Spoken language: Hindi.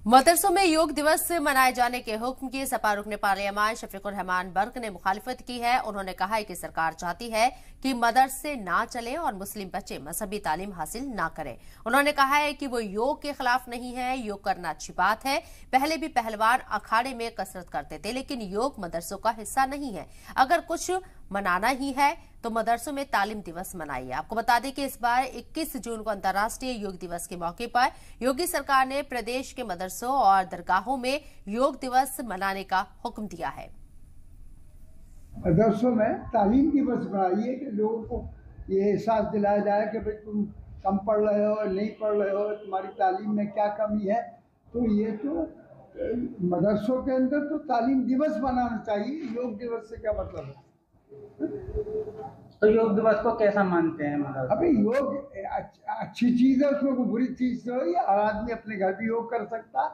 मदरसों में योग दिवस मनाए जाने के हुक्म की सपा रुकने पार्लियामान शफीकुर रहमान बर्क ने मुखालिफत की है। उन्होंने कहा है कि सरकार चाहती है कि मदरसे ना चले और मुस्लिम बच्चे मजहबी तालीम हासिल ना करें। उन्होंने कहा है कि वो योग के खिलाफ नहीं है, योग करना अच्छी बात है। पहले भी पहलवान अखाड़े में कसरत करते थे, लेकिन योग मदरसों का हिस्सा नहीं है। अगर कुछ मनाना ही है तो मदरसों में तालीम दिवस मनाइए। आपको बता दें कि इस बार 21 जून को अंतर्राष्ट्रीय योग दिवस के मौके पर योगी सरकार ने प्रदेश के मदरसों और दरगाहों में योग दिवस मनाने का हुक्म दिया है। मदरसों में तालीम दिवस बनाइए कि लोगों को ये एहसास दिलाया जाए कि भाई तुम कम पढ़ रहे हो, नहीं पढ़ रहे हो, तुम्हारी तालीम में क्या कमी है। तो ये तो मदरसों के अंदर तो तालीम दिवस मनाना चाहिए। योग दिवस से क्या मतलब है? तो योग दिवस को कैसा मानते हैं? मतलब अभी योग अच्छी चीज है, उसमें कोई बुरी चीज तो है। हर आदमी अपने घर भी योग कर सकता है।